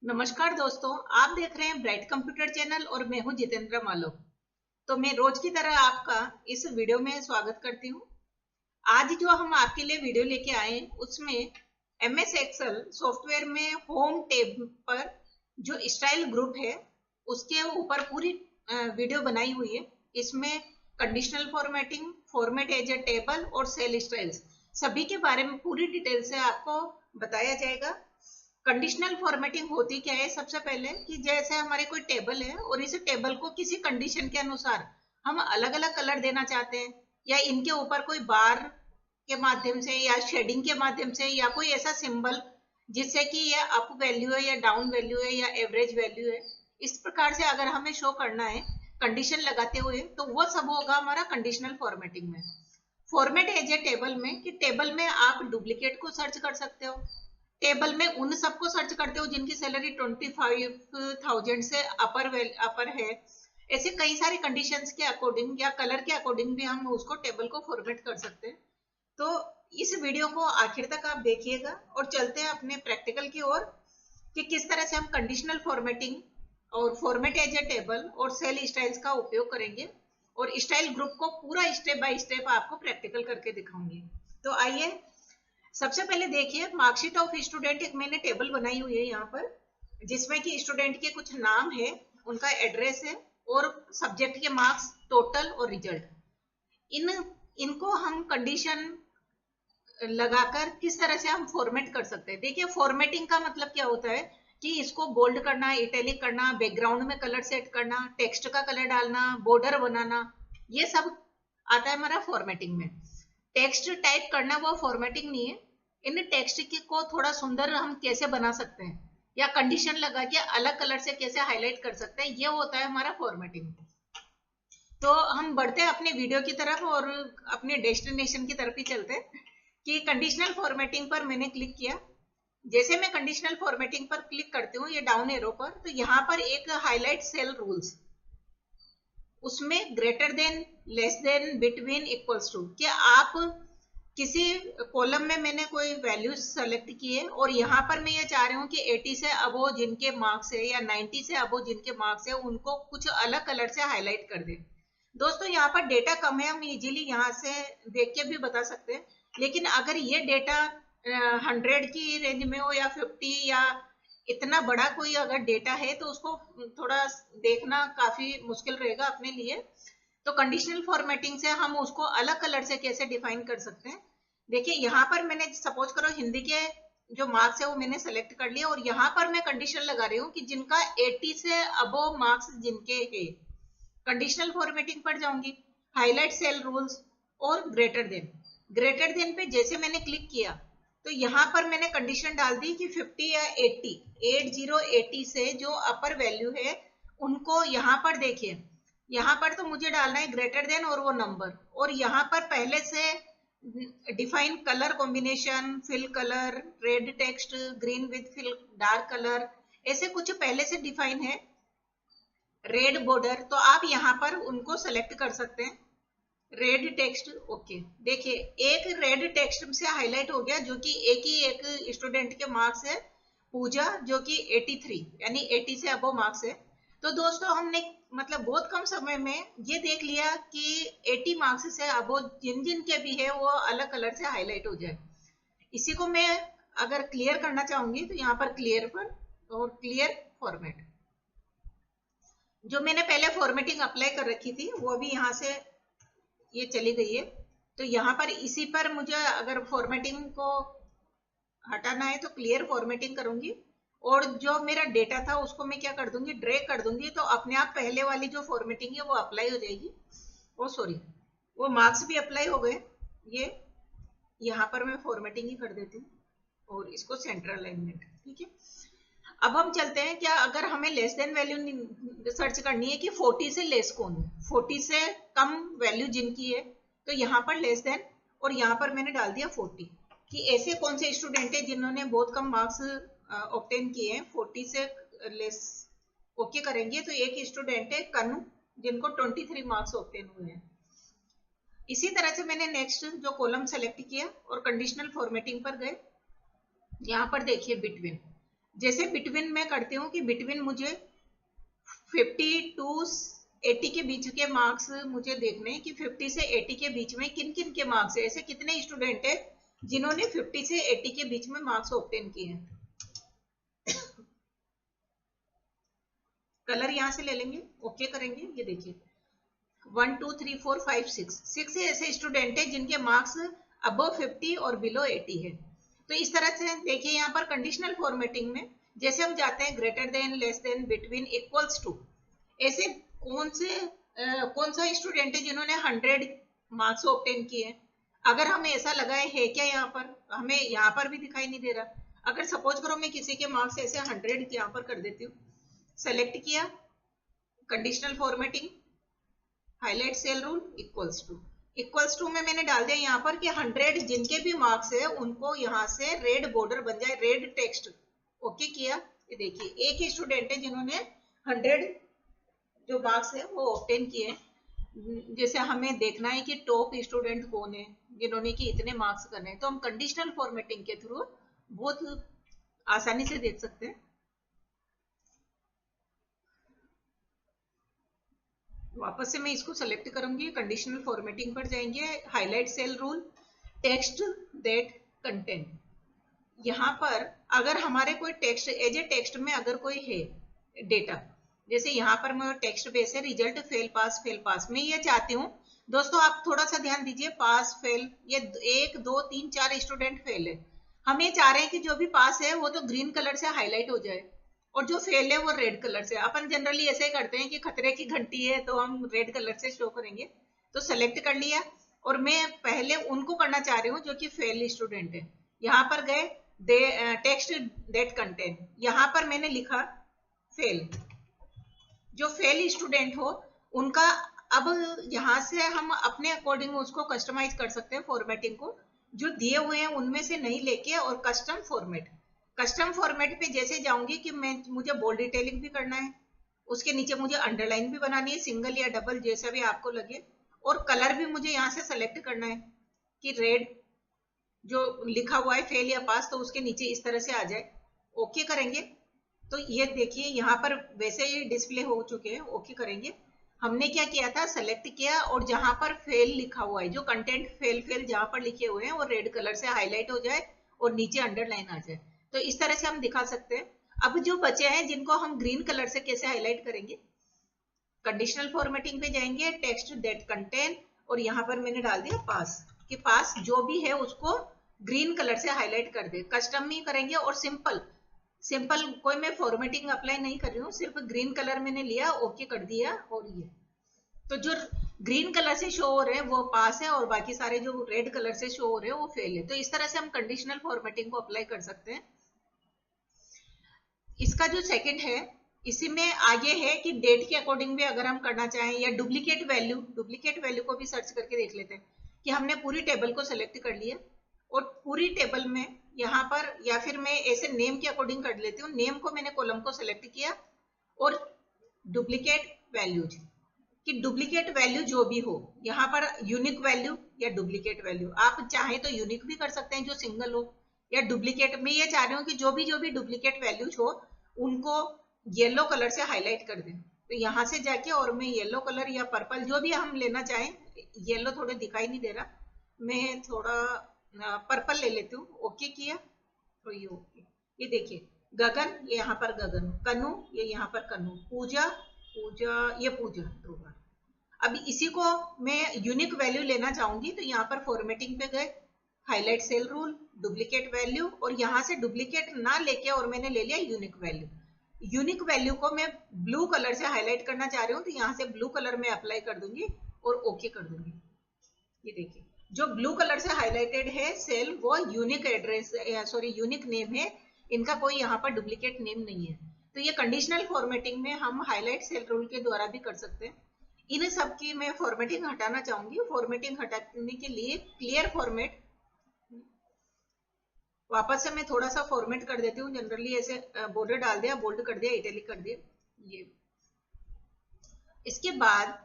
नमस्कार दोस्तों, आप देख रहे हैं ब्राइट कंप्यूटर चैनल और मैं हूं जितेंद्र मालो। तो मैं रोज की तरह आपका इस वीडियो में स्वागत करती हूं। आज जो हम आपके लिए वीडियो लेके आए उसमें एमएस एक्सेल सॉफ्टवेयर में होम टैब पर जो स्टाइल ग्रुप है उसके ऊपर पूरी वीडियो बनाई हुई है। इसमें conditional formatting, format as a table और सेल स्टाइल्स सभी के बारे में पूरी डिटेल से आपको बताया जाएगा। कंडीशनल फॉर्मेटिंग होती क्या है? सबसे पहले कि जैसे हमारे कोई टेबल है और इस टेबल को किसी कंडीशन के अनुसार हम अलग अलग कलर देना चाहते हैं, या इनके ऊपर कोई बार के माध्यम से या शेडिंग के माध्यम से या कोई ऐसा सिंबल जिससे कि ये अप वैल्यू है या डाउन वैल्यू है या एवरेज वैल्यू है, इस प्रकार से अगर हमें शो करना है कंडीशन लगाते हुए, तो वो सब होगा हमारा कंडीशनल फॉर्मेटिंग में। फॉर्मेट एज ए टेबल में कि टेबल में आप डुप्लीकेट को सर्च कर सकते हो, टेबल में उन सबको सर्च करते हो जिनकी सैलरी 25,000 से अपर है। ऐसे कई सारी कंडीशंस के अकॉर्डिंग या कलर के अकॉर्डिंग भी हम उसको टेबल को फॉर्मेट कर सकते हैं। तो इस वीडियो को आखिर तक आप देखिएगा और चलते हैं अपने प्रैक्टिकल की ओर कि किस तरह से हम कंडीशनल फॉर्मेटिंग और फॉर्मेट एज ए टेबल और सेल स्टाइल्स का उपयोग करेंगे, और स्टाइल ग्रुप को पूरा स्टेप बाय स्टेप आपको प्रैक्टिकल करके दिखाऊंगी। तो आइए सबसे पहले देखिए, मार्कशीट ऑफ स्टूडेंट एक मैंने टेबल बनाई हुई है यहाँ पर, जिसमें कि स्टूडेंट के कुछ नाम है, उनका एड्रेस है और सब्जेक्ट के मार्क्स, टोटल और रिजल्ट। इन इनको हम कंडीशन लगाकर किस तरह से हम फॉर्मेट कर सकते हैं। देखिए, फॉर्मेटिंग का मतलब क्या होता है कि इसको बोल्ड करना, इटैलिक करना, बैकग्राउंड में कलर सेट करना, टेक्स्ट का कलर डालना, बॉर्डर बनाना, ये सब आता है हमारा फॉर्मेटिंग में। टेक्स्ट टाइप करना वो फॉर्मेटिंग नहीं है। इन टेक्स्ट को थोड़ा सुंदर हम कैसे बना सकते हैं या कंडीशन लगा के अलग कलर से कैसे हाईलाइट कर सकते हैं, ये होता है हमारा फॉर्मेटिंग। तो हम बढ़ते हैं अपने वीडियो की तरफ और अपने डेस्टिनेशन की तरफ ही चलते हैं कि कंडीशनल फॉर्मेटिंग पर मैंने क्लिक किया। जैसे मैं कंडीशनल फॉर्मेटिंग पर क्लिक करती हूँ ये डाउन एरो पर, तो यहाँ पर एक हाईलाइट सेल रूल्स, उसमें greater than, less than, between, equals to, क्या आप किसी कॉलम में मैंने कोई वैल्यू सेलेक्ट की है और यहाँ पर मैं ये चाह रही हूँ कि 80 से अबो जिनके मार्क्स है या 90 से अबो जिनके मार्क्स है उनको कुछ अलग कलर से हाईलाइट कर दे। दोस्तों, यहाँ पर डेटा कम है, हम इजीली यहाँ से देख के भी बता सकते हैं, लेकिन अगर ये डेटा 100 की रेंज में हो या 50 या इतना बड़ा कोई अगर डेटा है तो उसको थोड़ा देखना काफी मुश्किल रहेगा अपने लिए। तो कंडीशनल फॉर्मेटिंग से हम उसको अलग कलर से कैसे डिफाइन कर सकते हैं। देखिए, यहाँ पर मैंने सपोज करो हिंदी के जो मार्क्स है वो मैंने सेलेक्ट कर लिया और यहाँ पर मैं कंडीशन लगा रही हूँ कि जिनका 80 से अबव मार्क्स जिनके है। कंडीशनल फॉर्मेटिंग पर जाऊंगी, हाईलाइट सेल रूल्स और ग्रेटर देन पे जैसे मैंने क्लिक किया तो यहाँ पर मैंने कंडीशन डाल दी कि 50 या 80, 80 से जो अपर वैल्यू है उनको यहाँ पर देखिए, यहाँ पर तो मुझे डालना है ग्रेटर देन और वो नंबर, और यहाँ पर पहले से define colour combination, fill colour, red text, green with fill dark colour, ऐसे कुछ पहले से डिफाइन है। रेड बॉर्डर, तो आप यहाँ पर उनको सेलेक्ट कर सकते हैं। रेड टेक्स्ट, ओके, देखिए एक रेड टेक्स्ट से हाईलाइट हो गया जो कि एक स्टूडेंट के मार्क्स है, पूजा, जो कि 83 यानी 80 से अबव मार्क्स है। तो दोस्तों, हमने मतलब बहुत कम समय में ये देख लिया कि 80 मार्क्स से अबव जिन जिन के भी है वो अलग कलर से हाईलाइट हो जाए। इसी को मैं अगर क्लियर करना चाहूंगी तो यहाँ पर क्लियर पर और क्लियर फॉर्मेट, जो मैंने पहले फॉर्मेटिंग अप्लाई कर रखी थी वो भी यहाँ से ये चली गई है। तो यहाँ पर इसी पर मुझे अगर फॉर्मेटिंग को हटाना है तो क्लियर फॉर्मेटिंग करूंगी, और जो मेरा डेटा था उसको मैं क्या कर दूंगी, ड्रैग कर दूंगी, तो अपने आप पहले वाली जो फॉर्मेटिंग है वो अप्लाई हो जाएगी। ओ सॉरी, वो मार्क्स भी अप्लाई हो गए। ये यहाँ पर मैं फॉर्मेटिंग ही कर देती हूँ और इसको सेंट्रल अलाइनमेंट, ठीक है। अब हम चलते हैं, क्या अगर हमें लेस देन वैल्यू सर्च करनी है कि 40 से लेस कौन है, 40 से कम वैल्यू जिनकी है, तो यहाँ पर लेस देन और यहाँ पर मैंने डाल दिया 40, कि ऐसे कौन से स्टूडेंट है जिन्होंने बहुत कम मार्क्स ऑब्टेन किए हैं। 40 से लेस ओके करेंगे तो एक स्टूडेंट है कनु, जिनको 23 मार्क्स ऑब्टेन हुए हैं। इसी तरह से मैंने नेक्स्ट जो कॉलम सेलेक्ट किया और कंडीशनल फॉर्मेटिंग पर गए, यहाँ पर देखिए बिटवीन, जैसे बिटवीन में करती हूँ कि बिटवीन मुझे 50 टू 80 के बीच के मार्क्स मुझे देखने हैं कि 50 से 80 के बीच में किन किन के मार्क्स है, ऐसे कितने स्टूडेंट है जिन्होंने 50 से 80 के बीच में मार्क्स ऑब्टेन किए हैं। कलर यहां से ले लेंगे, ओके करेंगे। ये देखिए 1 2 3 4 5 6 ऐसे स्टूडेंट है जिनके मार्क्स अबव 50 और बिलो 80 है। तो इस तरह से देखिए यहाँ पर कंडीशनल फॉर्मेटिंग में जैसे हम जाते हैं greater than, less than, between, equals to, ऐसे कौन सा स्टूडेंट है जिन्होंने 100 मार्क्स ऑब्टेन किए हैं। अगर हमें ऐसा लगाए है क्या यहाँ पर, हमें यहाँ पर भी दिखाई नहीं दे रहा। अगर सपोज करो मैं किसी के मार्क्स ऐसे 100 यहाँ पर कर देती हूँ, सेलेक्ट किया, conditional formatting, highlight cell rule, equals to में मैंने डाल दिया यहाँ पर कि 100 जिनके भी मार्क्स है उनको यहाँ से रेड बॉर्डर बन जाए, रेड टेक्स्ट, ओके किया। ये देखिए एक ही स्टूडेंट है जिन्होंने 100 जो मार्क्स है वो ऑब्टेन किए। जैसे हमें देखना है कि टॉप स्टूडेंट कौन है जिन्होंने कि इतने मार्क्स करने हैं, तो हम कंडीशनल फॉर्मेटिंग के थ्रू बहुत आसानी से देख सकते हैं। वापस से मैं इसको सेलेक्ट करूंगी, कंडीशनल फॉर्मेटिंग पर जाएंगे, highlight cell rule, text that content. यहाँ पर अगर हमारे कोई टेक्स्ट एज ए टेक्स्ट में अगर कोई है डेटा, जैसे यहाँ पर मैं टेक्स्ट बेस है रिजल्ट फेल पास, मैं ये चाहती हूँ दोस्तों आप थोड़ा सा ध्यान दीजिए, पास फेल ये 1 2 3 4 स्टूडेंट फेल है। हम ये चाह रहे हैं कि जो भी पास है वो तो ग्रीन कलर से हाईलाइट हो जाए और जो फेल है वो रेड कलर से। अपन जनरली ऐसे ही करते हैं कि खतरे की घंटी है तो हम रेड कलर से शो करेंगे। तो सेलेक्ट कर लिया और मैं पहले उनको करना चाह रही हूँ जो कि फेल स्टूडेंट है। यहाँ पर गए टेक्स्ट दैट कंटेंट, यहाँ पर मैंने लिखा फेल। जो फेल स्टूडेंट हो उनका अब यहाँ से हम अपने अकॉर्डिंग उसको कस्टमाइज कर सकते हैं फॉर्मेटिंग को, जो दिए हुए हैं उनमें से नहीं लेके, और कस्टम फॉर्मेट पे जैसे जाऊंगी कि मुझे बोल्ड डिटेलिंग भी करना है, उसके नीचे मुझे अंडरलाइन भी बनानी है, सिंगल या डबल जैसा भी आपको लगे, और कलर भी मुझे यहाँ से सेलेक्ट करना है कि रेड जो लिखा हुआ है फेल या पास तो उसके नीचे इस तरह से आ जाए, ओके करेंगे। तो ये देखिए यहाँ पर वैसे ही डिस्प्ले हो चुके हैं, ओके करेंगे। हमने क्या किया था, सेलेक्ट किया और जहां पर फेल लिखा हुआ है, जो कंटेंट फेल जहां पर लिखे हुए हैं वो रेड कलर से हाईलाइट हो जाए और नीचे अंडरलाइन आ जाए। तो इस तरह से हम दिखा सकते हैं। अब जो बचे हैं जिनको हम ग्रीन कलर से कैसे हाईलाइट करेंगे, कंडीशनल फॉर्मेटिंग पे जाएंगे, टेक्स्ट दैट कंटेंट, और यहाँ पर मैंने डाल दिया पास, कि पास जो भी है उसको ग्रीन कलर से हाईलाइट कर दे। कस्टम ही करेंगे और सिंपल कोई मैं फॉर्मेटिंग अप्लाई नहीं कर रही हूँ, सिर्फ ग्रीन कलर मैंने लिया, ओके कर दिया। और ये तो जो ग्रीन कलर से शो हो रहे हैं वो पास है और बाकी सारे जो रेड कलर से शो हो रहे हैं वो फेल है। तो इस तरह से हम कंडीशनल फॉर्मेटिंग को अप्लाई कर सकते हैं। इसका जो सेकंड है इसी में आगे है कि डेट के अकॉर्डिंग भी अगर हम करना चाहें, या डुप्लीकेट वैल्यू को भी सर्च करके देख लेते हैं कि हमने पूरी टेबल को सिलेक्ट कर लिया और पूरी टेबल में यहाँ पर, या फिर मैं ऐसे नेम के अकॉर्डिंग कर लेती हूँ, नेम को मैंने कॉलम को सिलेक्ट किया और डुप्लीकेट वैल्यूज, कि डुप्लीकेट वैल्यू जो भी हो, यहाँ पर यूनिक वैल्यू या डुप्लीकेट वैल्यू, आप चाहे तो यूनिक भी कर सकते हैं जो सिंगल हो, या डुप्लीकेट। मैं ये चाह रही हूँ कि जो भी डुप्लीकेट वैल्यूज हो उनको येलो कलर से हाईलाइट कर दें। तो यहाँ से जाके और मैं येलो कलर या पर्पल जो भी हम लेना चाहें, येलो थोड़ा दिखाई नहीं दे रहा, मैं थोड़ा पर्पल ले लेती हूँ, ओके किया। तो ये ओके, ये देखिए गगन, ये यहाँ पर गगन, कनु ये यहाँ पर कनु, पूजा ये पूजा 2 बार। अब इसी को मैं यूनिक वैल्यू लेना चाहूंगी तो यहाँ पर फॉर्मेटिंग पे गए, highlight cell rule, duplicate value, और यहाँ से डुप्लीकेट ना लेके और मैंने ले लिया यूनिक वैल्यू। यूनिक वैल्यू को मैं ब्लू कलर से हाईलाइट करना चाह रही हूँ तो यहाँ से ब्लू कलर में अप्लाई कर दूंगी और ओके कर दूंगी। ये देखिए जो ब्लू कलर से हाईलाइटेड है सेल वो यूनिक एड्रेस यूनिक नेम है, इनका कोई यहाँ पर डुप्लीकेट नेम नहीं है। तो ये कंडीशनल फॉर्मेटिंग में हम हाईलाइट सेल रूल के द्वारा भी कर सकते हैं। इन सब की मैं फॉर्मेटिंग हटाना चाहूंगी। फॉर्मेटिंग हटाने के लिए क्लियर फॉर्मेट, वापस से मैं थोड़ा सा फॉर्मेट कर देती हूँ, जनरली ऐसे बॉर्डर डाल दिया, बोल्ड कर दिया, इटैलिक कर दिया। ये इसके बाद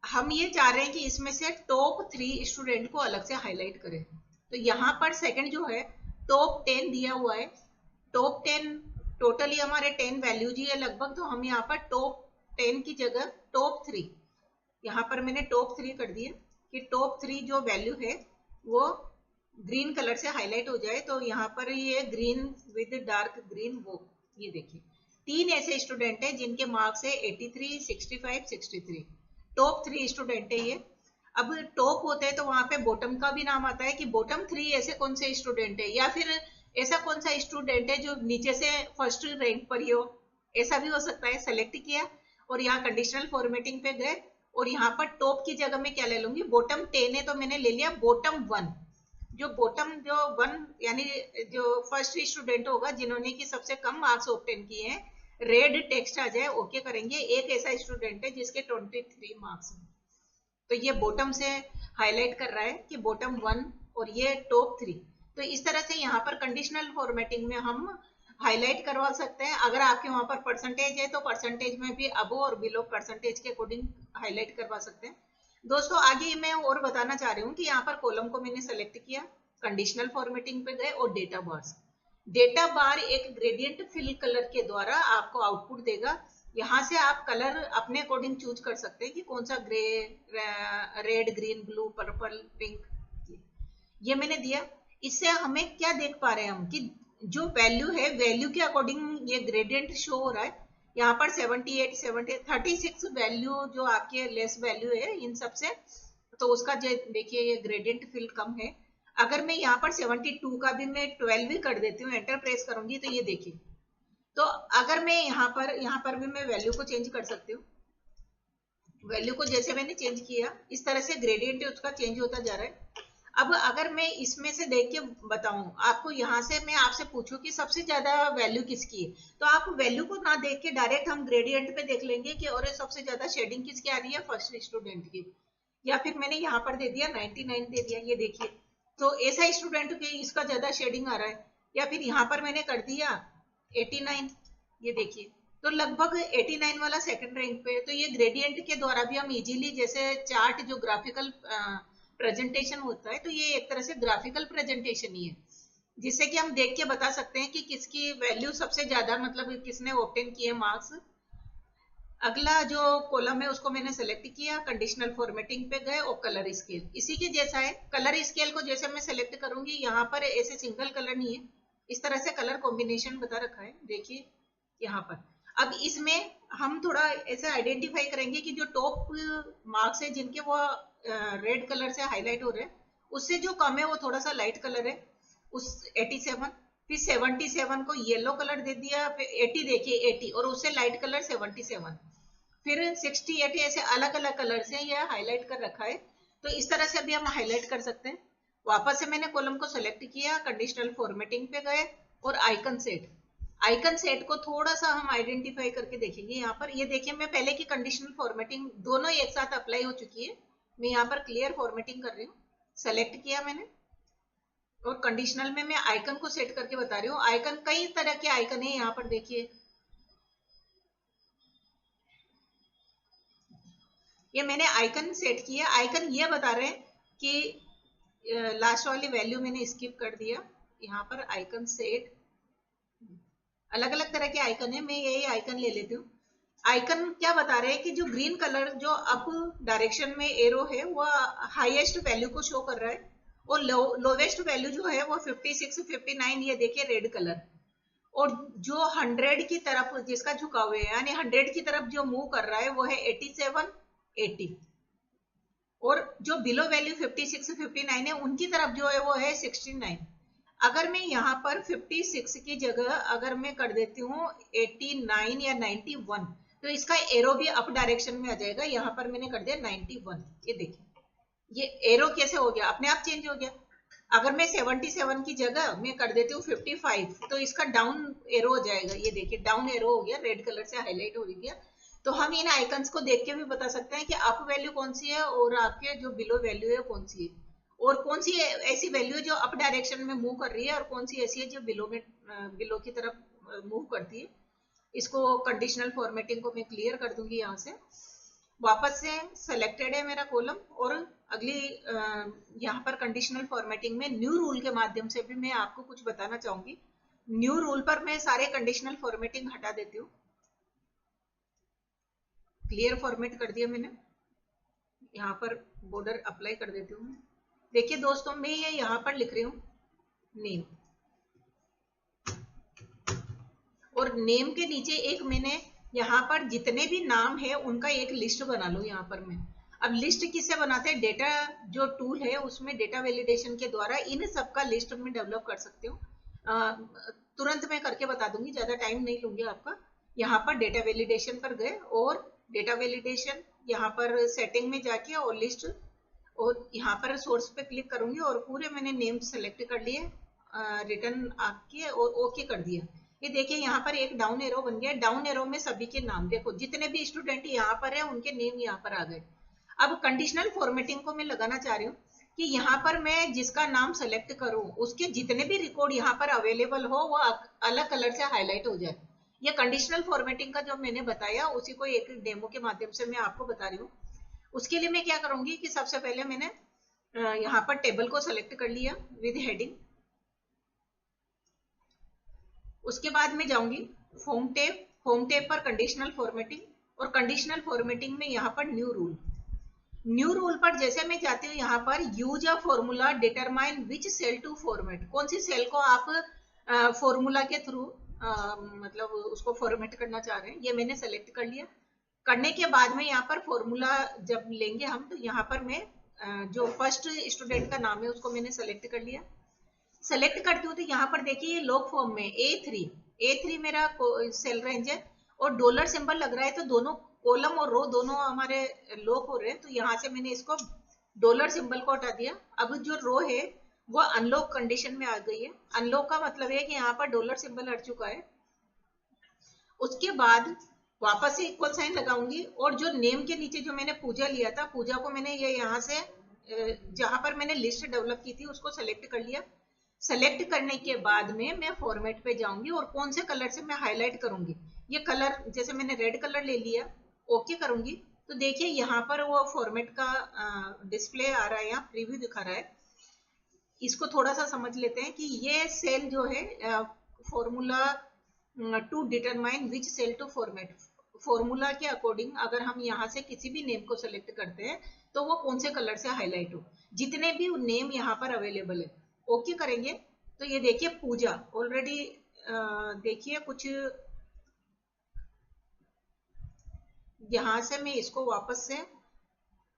हम ये चाह रहे हैं कि इसमें से टॉप 3 स्टूडेंट को अलग से हाईलाइट करें। तो यहाँ पर सेकंड जो है टॉप 10 दिया हुआ है, टॉप 10 टोटली हमारे 10 वैल्यूज ही है लगभग, तो हम यहाँ पर टॉप 10 की जगह टॉप 3, यहाँ पर मैंने टॉप 3 कर दिया कि टॉप 3 जो वैल्यू है वो ग्रीन कलर से हाईलाइट हो जाए। तो यहाँ पर ये ग्रीन विद डार्क ग्रीन, वो ये देखिए 3 ऐसे स्टूडेंट है जिनके मार्क्स है 83, 65, 63, टॉप 3 स्टूडेंट है ये। अब टॉप होते हैं तो वहां पे बॉटम का भी नाम आता है कि बॉटम 3 ऐसे कौन से स्टूडेंट है, या फिर ऐसा कौन सा स्टूडेंट है जो नीचे से फर्स्ट रैंक पर ही हो, ऐसा भी हो सकता है। सेलेक्ट किया और यहाँ कंडीशनल फॉर्मेटिंग पे गए और यहाँ पर टॉप की जगह में क्या ले लूंगी, बॉटम 10 है तो मैंने ले लिया बॉटम 1। जो बॉटम जो 1 यानी जो फर्स्ट स्टूडेंट होगा जिन्होंने की सबसे कम मार्क्स ऑब्टेन किए हैं, रेड टेक्स्ट आ जाए ओके करेंगे। एक ऐसा स्टूडेंट है जिसके 23 मार्क्स हैं, तो ये बॉटम से हाईलाइट कर रहा है कि बॉटम 1 और ये टॉप 3। तो इस तरह से यहाँ पर कंडीशनल फॉर्मेटिंग में हम हाईलाइट करवा सकते हैं। अगर आपके वहां पर परसेंटेज है तो परसेंटेज में भी अबो और बिलो परसेंटेज के अकॉर्डिंग हाईलाइट करवा सकते हैं। दोस्तों आगे मैं और बताना चाह रही हूँ कि यहाँ पर कॉलम को मैंने सेलेक्ट किया, कंडीशनल फॉर्मेटिंग पे गए और डेटा बार्स। डेटा बार एक ग्रेडियंट फिल कलर के द्वारा आपको आउटपुट देगा। यहाँ से आप कलर अपने अकॉर्डिंग चूज कर सकते हैं कि कौन सा grey, red, green, blue, purple, pink, ये मैंने दिया। इससे हमें क्या देख पा रहे हैं हम कि जो वैल्यू है वैल्यू के अकॉर्डिंग ये ग्रेडियंट शो हो रहा है। यहाँ पर 78, 70, 36 वैल्यू जो आपके लेस वैल्यू है इन सबसे, तो उसका देखिए ये ग्रेडियंट फिल कम है। अगर मैं यहाँ पर 72 का भी मैं 12 भी कर देती हूँ, एंटर प्रेस करूंगी तो ये देखिए, तो अगर मैं यहाँ पर भी मैं वैल्यू को चेंज कर सकती हूँ। वैल्यू को जैसे मैंने चेंज किया इस तरह से ग्रेडियंट उसका चेंज होता जा रहा है। अब अगर मैं इसमें से देख के बताऊं आपको, यहाँ से मैं आपसे पूछूं कि सबसे ज्यादा वैल्यू किसकी है, तो आप वैल्यू को ना देख के डायरेक्ट हम ग्रेडियंट पे देख लेंगे कि और सबसे ज्यादा शेडिंग किसकी आ रही है, फर्स्ट स्टूडेंट की। या फिर मैंने यहाँ पर दे दिया 99 दे दिया, ये देखिए तो ऐसा स्टूडेंट के इसका ज्यादा शेडिंग आ रहा है। या फिर यहाँ पर मैंने कर दिया 89, ये देखिए तो लगभग 89 वाला सेकंड रैंक पे। तो ये ग्रेडियंट के द्वारा भी हम इजीली, जैसे चार्ट जो ग्राफिकल प्रेजेंटेशन होता है, तो ये एक तरह से ग्राफिकल प्रेजेंटेशन ही है जिससे कि हम देख के बता सकते हैं कि किसकी वैल्यू सबसे ज्यादा, मतलब किसने ऑब्टेन किए मार्क्स। अगला जो कॉलम है उसको मैंने सेलेक्ट किया, कंडीशनल फॉर्मेटिंग पे गए और कलर स्केल इसी के जैसा है। कलर स्केल को जैसे मैं सेलेक्ट करूंगी, यहाँ पर ऐसे सिंगल कलर नहीं है, इस तरह से कलर कॉम्बिनेशन बता रखा है, देखिए यहाँ पर। अब इसमें हम थोड़ा ऐसे आइडेंटिफाई करेंगे कि जो टॉप मार्क्स है जिनके वो रेड कलर से हाईलाइट हो रहे हैं, उससे जो कम है वो थोड़ा सा लाइट कलर है, उस 87, फिर 77 को येलो कलर दे दिया, फिर 80 देखिए 80 और उससे लाइट कलर 77, फिर 68, ऐसे अलग अलग कलर से यह हाईलाइट कर रखा है। तो इस तरह से भी हम हाईलाइट कर सकते हैं। वापस से मैंने कॉलम को सेलेक्ट किया, कंडीशनल फॉर्मेटिंग पे गए और आइकन सेट। आइकन सेट को थोड़ा सा हम आइडेंटिफाई करके देखेंगे। यहाँ पर ये देखिए मैं पहले की कंडीशनल फॉर्मेटिंग दोनों एक साथ अप्लाई हो चुकी है। मैं यहाँ पर क्लियर फॉर्मेटिंग कर रही हूँ, सेलेक्ट किया मैंने और कंडीशनल में मैं आइकन को सेट करके बता रही हूँ। आइकन कई तरह के आइकन है, यहाँ पर देखिए ये मैंने आइकन सेट किया। आइकन ये बता रहे हैं कि लास्ट वाली वैल्यू मैंने स्किप कर दिया। यहाँ पर आइकन सेट, अलग अलग तरह के आइकन है, मैं यही आइकन ले लेती हूँ। आइकन क्या बता रहे हैं कि जो ग्रीन कलर जो अप डायरेक्शन में एरो है वो हाईएस्ट वैल्यू को शो कर रहा है और लोवेस्ट वैल्यू जो है वो 56, 59, ये देखिए रेड कलर। और जो 100 की तरफ जिसका झुकाव है, यानी 100 की तरफ जो मूव कर रहा है वो है 87, 80, और जो बिलो वैल्यू 56, 59 है उनकी तरफ जो है वो है 69। अगर मैं यहाँ पर 56 की जगह अगर मैं कर देती हूँ 89 या 91, तो इसका एरो भी अप डायरेक्शन में आ जाएगा। यहाँ पर मैंने कर दिया 91, ये देखिए ये एरो कैसे हो गया, अपने आप चेंज हो गया। अगर मैं 77 की जगह मैं कर देती हूँ 55, तो इसका डाउन एरो हो जाएगा, ये देखिए डाउन एरो हो गया, रेड कलर से हाईलाइट हो गया। तो हम इन आइकन्स को देख के भी बता सकते हैं कि अप वैल्यू कौन सी है और आपके जो बिलो वैल्यू है कौन सी है, और कौन सी ऐसी वैल्यू है जो अप डायरेक्शन में मूव कर रही है और कौन सी ऐसी है जो बिलो की तरफ मूव करती है। इसको कंडीशनल फॉर्मेटिंग को मैं क्लियर कर दूंगी। यहाँ से वापस से सेलेक्टेड है मेरा कॉलम, और अगली यहाँ पर कंडीशनल फॉर्मेटिंग में न्यू रूल के माध्यम से भी मैं आपको कुछ बताना चाहूंगी। न्यू रूल पर मैं सारे कंडीशनल फॉर्मेटिंग हटा देती हूँ। क्लियर फॉर्मेट कर दिया मैंने। यहाँ पर बॉर्डर अप्लाई कर देती हूँ। देखिए दोस्तों, मैं ये यहाँ पर लिख रही हूँ नेम, और नेम के नीचे एक मैंने यहाँ पर जितने भी नाम है उनका एक लिस्ट बना लूँ यहाँ पर मैं। अब लिस्ट किससे बनाते हैं? डेटा जो टूल है उसमें डेटा वैलिडेशन के द्वारा इन सबका लिस्ट में डेवलप कर सकते हो। तुरंत मैं करके बता दूंगी, ज्यादा टाइम नहीं लूंगी आपका। यहाँ पर डेटा वैलिडेशन पर गए और डेटा वैलिडेशन यहाँ पर सेटिंग में जाके और लिस्ट, और यहाँ पर सोर्स पे क्लिक करूंगी और पूरे मैंने नेम सेलेक्ट कर लिए, रिटर्न आके और ओके कर दिया। ये देखिए यहाँ पर एक डाउन एरो बन गया। डाउन एरो में सभी के नाम देखो, जितने भी स्टूडेंट यहाँ पर है उनके नेम यहाँ पर आ गए। अब कंडीशनल फॉर्मेटिंग को मैं लगाना चाह रही हूँ कि यहाँ पर मैं जिसका नाम सेलेक्ट करूँ उसके जितने भी रिकॉर्ड यहाँ पर अवेलेबल हो वो अलग कलर से हाईलाइट हो जाए। ये कंडीशनल फॉर्मेटिंग का जो मैंने बताया उसी को एक डेमो के माध्यम से मैं आपको बता रही हूँ। उसके लिए मैं क्या करूंगी कि सबसे पहले मैंने यहाँ पर टेबल को सेलेक्ट कर लिया विद हेडिंग। उसके बाद में जाऊंगी होम टैब, होम टैब पर कंडीशनल फॉर्मेटिंग, और कंडीशनल फॉर्मेटिंग में यहाँ पर न्यू रूल। न्यू रूल पर जैसे मैं जाती हूँ यहाँ पर use a formula determine which cell to format, कौन सी सेल को आप फॉर्मूला के थ्रू मतलब उसको फॉर्मेट करना चाह रहे हैं, ये मैंने सेलेक्ट कर लिया। करने के बाद में यहाँ पर फॉर्मूला जब लेंगे हम, तो यहाँ पर मैं जो फर्स्ट स्टूडेंट का नाम है उसको मैंने सेलेक्ट कर लिया। सेलेक्ट करती हूँ तो यहाँ पर देखिए ये लॉग फॉर्म में A3 मेरा सेल रेंज है और डॉलर सिंबल लग रहा है, तो दोनों कॉलम और रो दोनों हमारे लॉक हो रहे हैं। तो यहाँ से मैंने इसको डॉलर सिंबल को हटा दिया। अब जो रो है वो अनलॉक कंडीशन में आ गई है। अनलॉक का मतलब है कि यहाँ पर डॉलर सिंबल हट चुका है। उसके बाद वापस से इक्वल साइन लगाऊंगी और जो नेम के नीचे जो मैंने पूजा लिया था, पूजा को मैंने ये यहाँ से जहां पर मैंने लिस्ट डेवलप की थी उसको सेलेक्ट कर लिया। सेलेक्ट करने के बाद में मैं फॉर्मेट पे जाऊंगी और कौन से कलर से मैं हाईलाइट करूंगी, ये कलर जैसे मैंने रेड कलर ले लिया, ओके करूंगी। तो देखिए यहाँ पर वो फॉर्मेट का डिस्प्ले आ रहा है, यहाँ प्रीव्यू दिखा रहा है। इसको थोड़ा सा समझ लेते हैं कि ये सेल जो है formula to determine which cell to format, formula के अकॉर्डिंग अगर हम यहाँ से किसी भी नेम को सेलेक्ट करते हैं तो वो कौन से कलर से हाईलाइट हो, जितने भी नेम यहाँ पर अवेलेबल है ओके करेंगे। तो ये देखिए पूजा ऑलरेडी, देखिए कुछ यहाँ से मैं इसको वापस से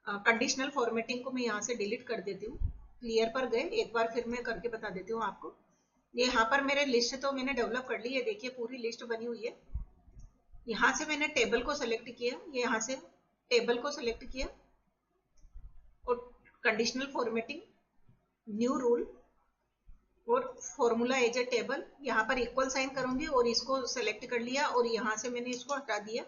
कंडीशनल फॉर्मेटिंग को मैं यहाँ से डिलीट कर देती हूँ। क्लियर पर गए, एक बार फिर मैं करके बता देती हूँ आपको। ये यहाँ पर मेरे लिस्ट तो मैंने डेवलप कर ली है, देखिए पूरी लिस्ट बनी हुई है। यहाँ से मैंने टेबल को सेलेक्ट किया, ये यहाँ से टेबल को सेलेक्ट किया और कंडीशनल फॉर्मेटिंग, न्यू रूल और फॉर्मूला एज ए टेबल, यहाँ पर इक्वल साइन करूंगी और इसको सेलेक्ट कर लिया और यहाँ से मैंने इसको हटा दिया।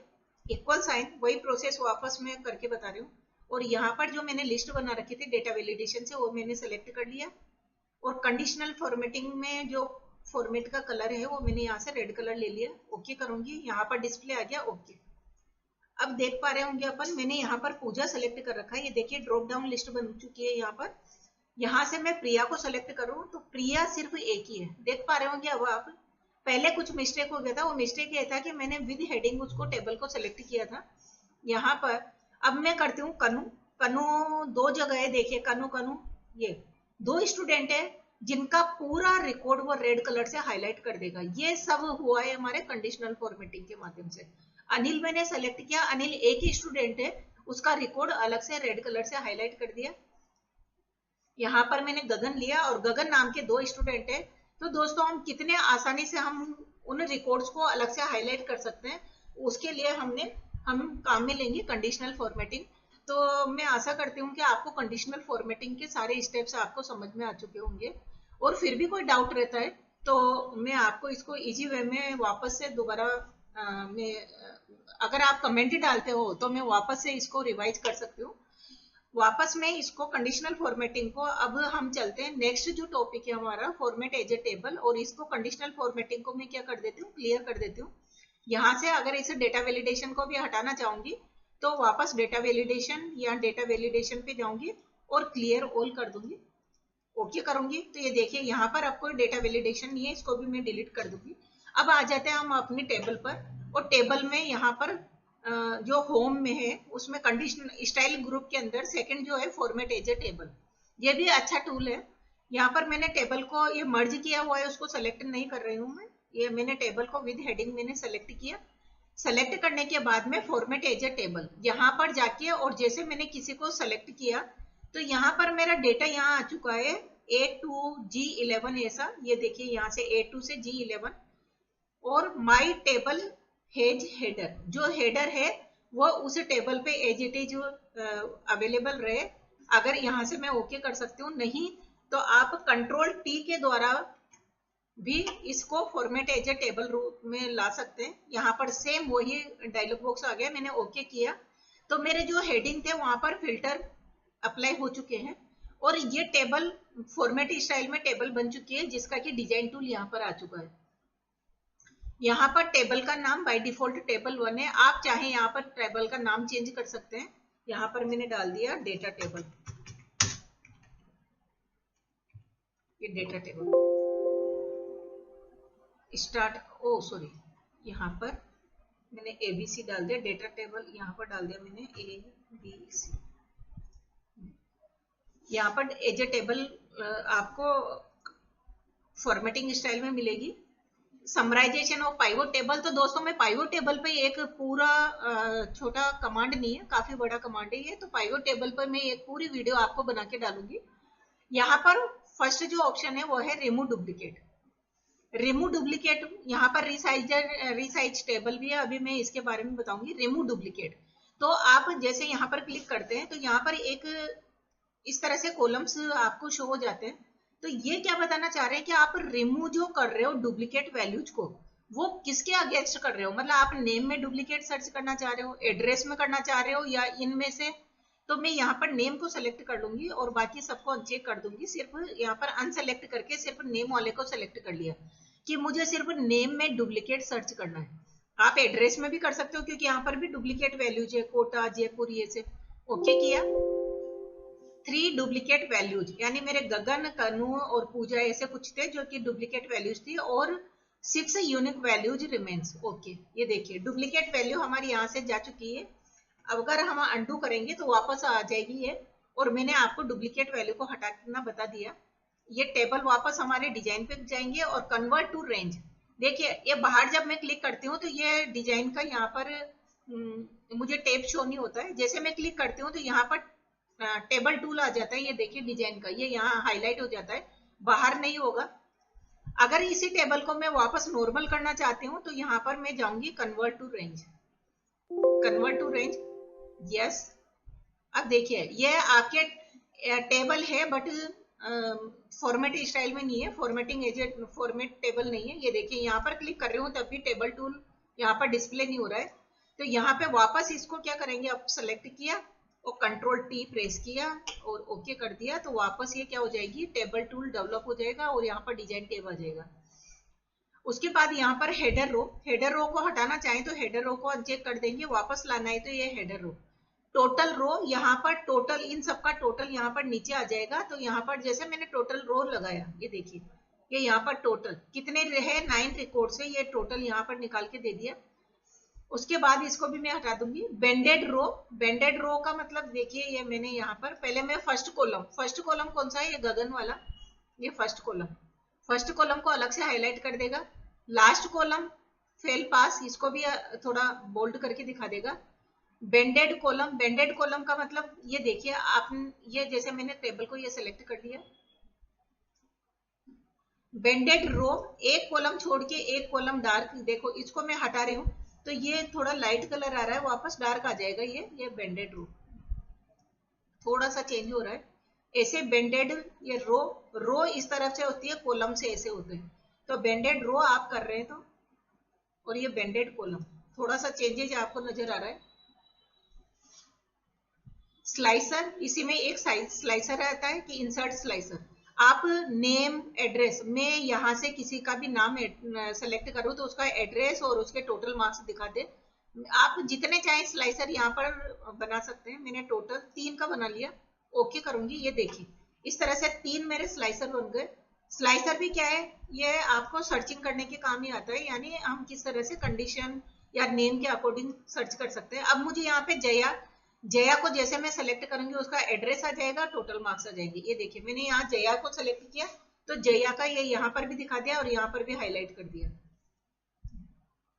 इक्वल साइन, वही प्रोसेस वापस मैं करके बता रही हूँ। और यहाँ पर जो मैंने लिस्ट बना रखी थी डेटा वैलिडेशन से, वो मैंने सेलेक्ट कर लिया और कंडीशनल फॉर्मेटिंग में जो फॉर्मेट का कलर है वो मैंने यहाँ से रेड कलर ले लिया, ओके करूंगी। यहाँ पर डिस्प्ले आ गया ओके। अब देख पा रहे होंगे अपन, मैंने यहाँ पर पूजा सेलेक्ट कर रखा है, ये देखिए ड्रॉप डाउन लिस्ट बन चुकी है यहाँ पर। यहाँ से मैं प्रिया को सेलेक्ट करूँ तो प्रिया सिर्फ एक ही है, देख पा रहे होंगे। अब आप, पहले कुछ मिस्टेक हो गया था, वो मिस्टेक ये था कि मैंने विद हेडिंग उसको टेबल को सेलेक्ट किया था यहाँ पर। अब मैं करती हूँ कनु, कनु दो जगह है, देखिए कनु कनु, ये दो स्टूडेंट है जिनका पूरा रिकॉर्ड वो रेड कलर से हाईलाइट कर देगा। ये सब हुआ है हमारे कंडीशनल फॉर्मेटिंग के माध्यम से। अनिल मैंने सेलेक्ट किया, अनिल एक ही स्टूडेंट है, उसका रिकॉर्ड अलग से रेड कलर से हाईलाइट कर दिया। यहाँ पर मैंने गगन लिया और गगन नाम के दो स्टूडेंट है। तो दोस्तों हम कितने आसानी से हम उन रिकॉर्ड्स को अलग से हाईलाइट कर सकते हैं, उसके लिए हम काम में लेंगे कंडीशनल फॉर्मेटिंग। तो मैं आशा करती हूँ कि आपको कंडीशनल फॉर्मेटिंग के सारे स्टेप्स आपको समझ में आ चुके होंगे। और फिर भी कोई डाउट रहता है तो मैं आपको इसको इजी वे में वापस से दोबारा अगर आप कमेंट डालते हो तो मैं वापस से इसको रिवाइज कर सकती हूँ। वापस में इसको कंडीशनल फॉर्मेटिंग को, अब हम चलते हैं नेक्स्ट जो टॉपिक है हमारा फॉर्मेट एज ए टेबल, और इसको कंडीशनल फॉर्मेटिंग को मैं क्या कर देती हूँ, क्लियर कर देती हूँ। यहाँ से अगर इसे डेटा वैलिडेशन को भी हटाना चाहूंगी तो वापस डेटा वैलिडेशन या डेटा वैलिडेशन पे जाऊंगी और क्लियर ऑल कर दूंगी, ओके। ओके करूंगी तो ये देखिए यहाँ पर अब कोई डेटा वैलिडेशन नहीं है, इसको भी मैं डिलीट कर दूंगी। अब आ जाते हैं हम अपनी टेबल पर, और टेबल में यहाँ पर जो होम में है उसमें कंडीशन स्टाइल ग्रुप के अंदर सेकंड जो है फॉर्मेट एज ए टेबल, ये भी अच्छा टूल है। यहाँ पर मैंने टेबल को ये मर्ज किया हुआ है, उसको सेलेक्ट नहीं कर रही हूँ मैं, ये मैंने टेबल को विद हेडिंग मैंने सेलेक्ट किया। सेलेक्ट करने के बाद में फॉर्मेट एज ए टेबल यहाँ पर जाके, और जैसे मैंने किसी को सेलेक्ट किया तो यहाँ पर मेरा डेटा यहाँ आ चुका है A2G11 ऐसा, ये देखिए यहाँ से A2 से G11, और माई टेबल हेज हेडर, जो हेडर है वो उस टेबल पे एज इट इज अवेलेबल रहे। अगर यहाँ से मैं ओके कर सकती हूँ, नहीं तो आप कंट्रोल T के द्वारा भी इसको फॉर्मेट एज ए टेबल रूप में ला सकते हैं। यहाँ पर सेम वही डायलॉग बॉक्स आ गया, मैंने ओके किया तो मेरे जो हेडिंग थे वहां पर फिल्टर अप्लाई हो चुके हैं, और ये टेबल फॉर्मेट स्टाइल में टेबल बन चुकी है, जिसका कि डिजाइन टूल यहाँ पर आ चुका है। यहाँ पर टेबल का नाम बाय डिफॉल्ट टेबल 1 है, आप चाहे यहाँ पर टेबल का नाम चेंज कर सकते हैं। यहाँ पर मैंने डाल दिया डेटा टेबल, ये डेटा टेबल स्टार्ट, ओ सॉरी, यहाँ पर मैंने ABC डाल दिया, डेटा टेबल यहाँ पर डाल दिया मैंने ABC। यहाँ पर एज ए टेबल आपको फॉर्मेटिंग स्टाइल में मिलेगी। समराइजेशन ऑफ पाइवोट टेबल, तो दोस्तों मैं पाइवोट टेबल पे एक पूरा छोटा कमांड नहीं है, काफी बड़ा कमांड है ये, तो पाइवोट टेबल पर मैं एक पूरी वीडियो आपको बना के डालूंगी। यहाँ पर फर्स्ट जो ऑप्शन है वो है रिमूव डुप्लीकेट। रिमूव डुप्लीकेट, यहाँ पर रिसाइज टेबल भी है, अभी मैं इसके बारे में बताऊंगी। रिमूव डुप्लीकेट, तो आप जैसे यहाँ पर क्लिक करते हैं तो यहाँ पर एक इस तरह से कॉलम्स आपको शो हो जाते हैं। तो ये क्या बताना चाह रहे हैं कि आप रिमूव जो कर रहे हो डुप्लीकेट वैल्यूज को, वो किसके अगेंस्ट कर रहे हो, मतलब आप नेम में डुप्लीकेट सर्च करना चाह रहे हो, एड्रेस में करना चाह रहे हो, या इनमें से। तो मैं यहाँ पर नेम को सेलेक्ट कर लूंगी और बाकी सबको अनचेक कर दूंगी, सिर्फ यहाँ पर अनसेलेक्ट करके सिर्फ नेम वाले को सेलेक्ट कर लिया कि मुझे सिर्फ नेम में डुप्लीकेट सर्च करना है। आप एड्रेस में भी कर सकते हो क्योंकि यहाँ पर भी डुप्लीकेट वैल्यूज है, कोटा, जयपुर, ये से। ओके किया। 3 डुप्लीकेट वैल्यूज, यानी मेरे गगन, कनु और पूजा ऐसे कुछ थे जो कि डुप्लीकेट वैल्यूज थी, और 6 यूनिक वैल्यूज रिमेन्स। ओके, ये देखिए डुप्लीकेट वैल्यू हमारी यहाँ से जा चुकी है। अब अगर हम अंडू करेंगे तो वापस आ जाएगी ये, और मैंने आपको डुप्लीकेट वैल्यू को हटाना बता दिया। ये टेबल वापस हमारे डिजाइन पे जाएंगे, और कन्वर्ट टू रेंज, देखिए ये बाहर जब मैं क्लिक करती हूँ तो ये डिजाइन का यहाँ पर मुझे टेब शो नहीं होता है। जैसे मैं क्लिक करती हूँ तो यहाँ पर टेबल टूल आ जाता है, ये देखिए डिजाइन का, ये यहाँ हाईलाइट हो जाता है, बाहर नहीं होगा। अगर इसी टेबल को मैं वापस नॉर्मल करना चाहती हूँ तो यहाँ पर मैं जाऊंगी convert to range, convert to range, yes. अब देखिए ये आपके टेबल है बट फॉर्मेट स्टाइल में नहीं है, फॉर्मेटिंग एज फॉर्मेट टेबल नहीं है। ये देखिए यहाँ पर क्लिक कर रही हूँ तब भी टेबल टूल यहाँ पर डिस्प्ले नहीं हो रहा है। तो यहाँ पे वापस इसको क्या करेंगे, अब सेलेक्ट किया और कंट्रोल T प्रेस किया और ओके कर दिया, तो वापस ये क्या हो जाएगी, टेबल टूल डेवलप हो जाएगा और यहाँ पर डिजाइन टेब आ जाएगा। उसके बाद यहाँ पर हेडर रो, हेडर रो को हटाना चाहें तो हेडर रो को अनचेक कर देंगे, वापस लाना है तो ये हेडर रो। टोटल रो, यहाँ पर टोटल इन सबका टोटल यहाँ पर नीचे आ जाएगा। तो यहाँ पर जैसे मैंने टोटल रो लगाया, ये देखिए ये यहाँ पर टोटल कितने रहे, 9 रिकॉर्ड से ये टोटल यहाँ पर निकाल के दे दिया। उसके बाद इसको भी मैं हटा दूंगी। बेंडेड रो, बेंडेड रो का मतलब देखिए ये मैंने यहाँ पर पहले मैं फर्स्ट कॉलम कौन सा है, ये गगन वाला, ये फर्स्ट कॉलम को अलग से हाईलाइट कर देगा। लास्ट कॉलम फेल पास, इसको भी थोड़ा बोल्ड करके दिखा देगा। बेंडेड कॉलम का मतलब ये देखिए आप, ये जैसे मैंने टेबल को ये सेलेक्ट कर लिया। बेंडेड रो, एक कॉलम छोड़ के एक कॉलम डार्क, देखो इसको मैं हटा रही हूँ तो ये थोड़ा लाइट कलर आ रहा है, वापस डार्क आ जाएगा। ये बेंडेड रो थोड़ा सा चेंज हो रहा है। ऐसे बेंडेड, ये रो इस तरफ से होती है, कॉलम से ऐसे होते हैं। तो बेंडेड रो आप कर रहे हैं तो, और ये बेंडेड कॉलम, थोड़ा सा चेंजेज आपको नजर आ रहा है। स्लाइसर, इसी में एक स्लाइसर रहता है कि इंसर्ट स्लाइसर। आप नेम एड्रेस में यहाँ से किसी का भी नाम सेलेक्ट करो तो उसका एड्रेस और उसके टोटल मार्क्स दिखा दे। आप जितने चाहे स्लाइसर यहाँ पर बना सकते हैं। मैंने टोटल 3 का बना लिया, ओके करूंगी। ये देखिए इस तरह से 3 मेरे स्लाइसर बन गए। स्लाइसर भी क्या है, ये आपको सर्चिंग करने के काम ही आता है, यानी हम किस तरह से कंडीशन या नेम के अकॉर्डिंग सर्च कर सकते हैं। अब मुझे यहाँ पे जया, जया को जैसे मैं सेलेक्ट करूंगी उसका एड्रेस आ जाएगा, टोटल मार्क्स आ जाएंगे। ये देखिए मैंने यहाँ जया को सेलेक्ट किया तो जया का ये यहाँ पर भी दिखा दिया और यहाँ पर भी हाईलाइट कर दिया।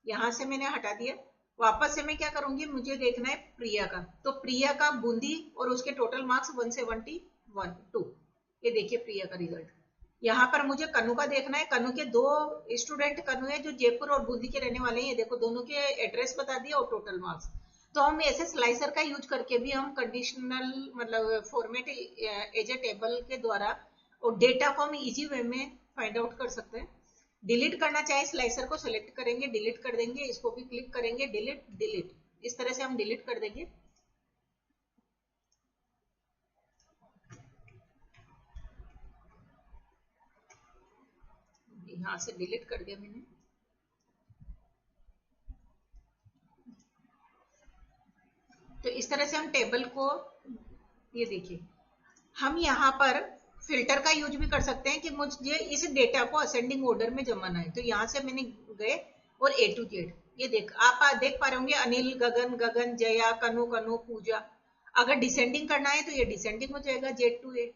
यहाँ से मैंने हटा दिया। वापस से मैं क्या करूंगी, मुझे देखना है प्रिया का, तो प्रिया का बूंदी और उसके टोटल मार्क्स 171 ये देखिए प्रिया का रिजल्ट। यहाँ पर मुझे कनु का देखना है, कनु के 2 स्टूडेंट कनु है जो जयपुर और बूंदी के रहने वाले हैं। ये देखो दोनों के एड्रेस बता दिया और टोटल मार्क्स। तो हम ऐसे स्लाइसर का यूज करके भी हम कंडीशनल मतलब फॉर्मेट एज ए टेबल के द्वारा और डेटा को हम इजी वे में फाइंड आउट कर सकते हैं। डिलीट करना चाहे स्लाइसर को सेलेक्ट करेंगे, डिलीट कर देंगे, इसको भी क्लिक करेंगे, डिलीट डिलीट, इस तरह से हम डिलीट कर देंगे। यहां से डिलीट कर दिया मैंने। तो इस तरह से हम टेबल को, ये देखिए हम यहाँ पर फिल्टर का यूज भी कर सकते हैं कि मुझे इस डेटा को असेंडिंग ऑर्डर में जमाना है। तो यहाँ से मैंने गए और A to Z, ये आप देख पा रहे होंगे अनिल, गगन, गगन, जया, कनु, कनु, पूजा। अगर डिसेंडिंग करना है तो ये डिसेंडिंग हो जाएगा Z to A।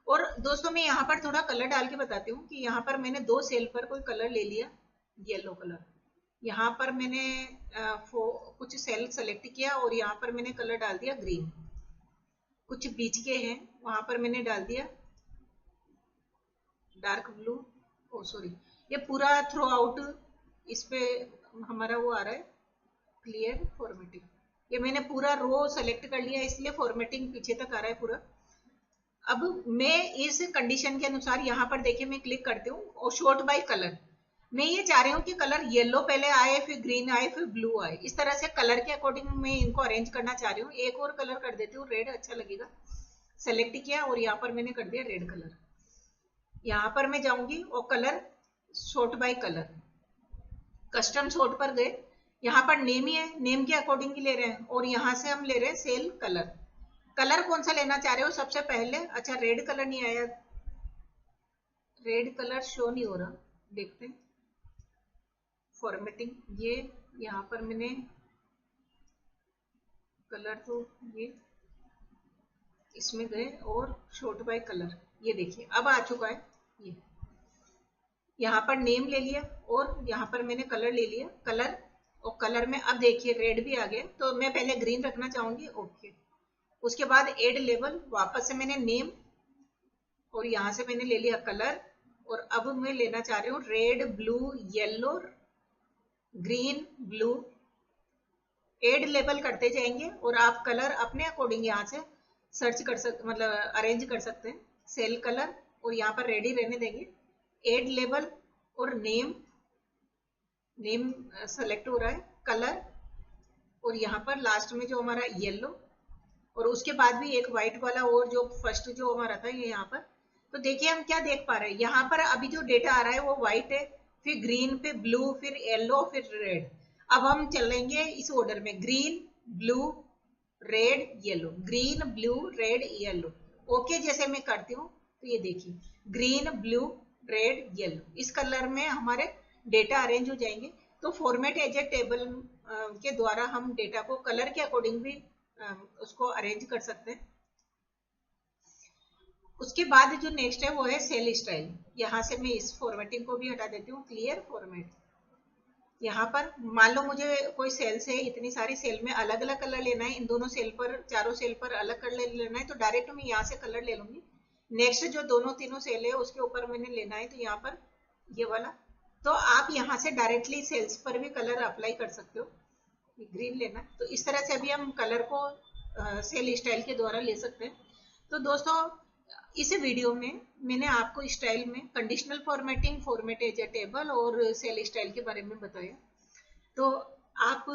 और दोस्तों मैं यहाँ पर थोड़ा कलर डाल के बताती हूँ कि यहाँ पर मैंने 2 सेल पर कोई कलर ले लिया, येलो कलर। यहाँ पर मैंने कुछ सेल सेलेक्ट किया और यहाँ पर मैंने कलर डाल दिया ग्रीन। कुछ बीच के हैं वहां पर मैंने डाल दिया डार्क ब्लू, ओ सॉरी, ये पूरा थ्रू आउट इस पे हमारा वो आ रहा है क्लियर फॉर्मेटिंग। ये मैंने पूरा रो सेलेक्ट कर लिया इसलिए फॉर्मेटिंग पीछे तक आ रहा है पूरा। अब मैं इस कंडीशन के अनुसार यहाँ पर देखिए मैं क्लिक करती हूँ और शॉर्ट बाय कलर। मैं ये चाह रही हूँ कि कलर येलो पहले आए, फिर ग्रीन आए, फिर ब्लू आए। इस तरह से कलर के अकॉर्डिंग मैं इनको अरेंज करना चाह रही हूँ। एक और कलर कर देती हूँ, रेड अच्छा लगेगा। सेलेक्ट किया और यहाँ पर मैंने कर दिया रेड कलर। यहाँ पर मैं जाऊंगी और colour sort by colour, custom sort पर गए। यहाँ पर नेम ही है, नेम के अकॉर्डिंग ही ले रहे हैं और यहाँ से हम ले रहे हैं सेल कलर। कलर कौन सा लेना चाह रहे हो सबसे पहले? अच्छा रेड कलर नहीं आया, रेड कलर शो नहीं हो रहा, देखते हैं फॉर्मेटिंग। ये यहाँ पर मैंने कलर तो ये इसमें गए और शॉर्ट बाय कलर, ये देखिए अब आ चुका है। ये यहाँ पर नेम ले लिया और यहाँ पर मैंने कलर ले लिया, कलर और कलर में अब देखिए रेड भी आ गया। तो मैं पहले ग्रीन रखना चाहूंगी, ओके। उसके बाद एड लेबल, वापस से मैंने नेम और यहाँ से मैंने ले लिया कलर और अब मैं लेना चाह रही हूँ red, blue, yellow, green, blue. Add label करते जाएंगे और आप कलर अपने अकॉर्डिंग यहाँ से सर्च कर सकते, मतलब अरेंज कर सकते हैं। सेल कलर और यहाँ पर रेडी रहने देंगे। एड लेबल और नेम, नेम सेलेक्ट हो रहा है, कलर और यहाँ पर लास्ट में जो हमारा येलो और उसके बाद भी एक व्हाइट वाला और जो फर्स्ट जो हमारा था ये यहाँ पर। तो देखिए हम क्या देख पा रहे हैं, यहाँ पर अभी जो डेटा आ रहा है वो व्हाइट है, फिर ग्रीन, फिर ब्लू, फिर येलो, फिर रेड। अब हम चलेंगे इस ऑर्डर में, green, blue, red, yellow, green, blue, red, yellow. Okay जैसे मैं करती हूँ तो ये देखिए ग्रीन, ब्लू, रेड, येलो, इस कलर में हमारे डेटा अरेंज हो जाएंगे। तो फॉर्मेट एज ए टेबल के द्वारा हम डेटा को कलर के अकॉर्डिंग भी उसको अरेंज कर सकते हैं। उसके बाद जो नेक्स्ट है वो है सेल स्टाइल। यहाँ से मैं इस फॉर्मेटिंग को भी हटा देती हूँ, क्लियर फॉर्मेट। यहाँ पर मान लो मुझे कोई सेल्स है, इतनी सारी सेल में अलग अलग कलर लेना है, इन दोनों सेल पर, चारों सेल पर अलग कलर लेना है, तो डायरेक्ट मैं यहाँ से कलर ले लूंगी। नेक्स्ट जो दोनों तीनों सेल है उसके ऊपर मैंने लेना है, तो यहाँ पर ये वाला। तो आप यहाँ से डायरेक्टली सेल्स पर भी कलर अप्लाई कर सकते हो, ग्रीन लेना। तो इस तरह से अभी हम कलर को सेल स्टाइल के द्वारा ले सकते हैं। तो दोस्तों इस वीडियो में मैंने आपको स्टाइल में conditional formatting, format as a table और सेल स्टाइल के बारे में बताया। तो आप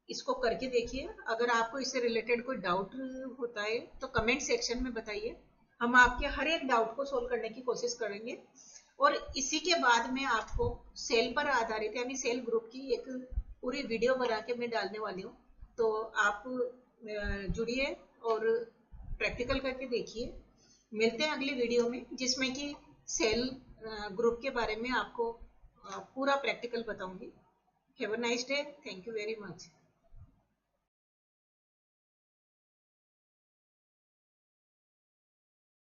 इसको करके देखिए। अगर आपको इससे रिलेटेड कोई डाउट होता है तो कमेंट सेक्शन में बताइए, हम आपके हर एक डाउट को सोल्व करने की कोशिश करेंगे। और इसी के बाद में आपको सेल पर आधारित यानी सेल ग्रुप की एक पूरी वीडियो बना के मैं डालने वाली हूँ। तो आप जुड़िए और प्रैक्टिकल करके देखिए। मिलते हैं अगली वीडियो में, जिसमें कि सेल ग्रुप के बारे में आपको पूरा प्रैक्टिकल बताऊंगी। Have a nice day, thank you very much.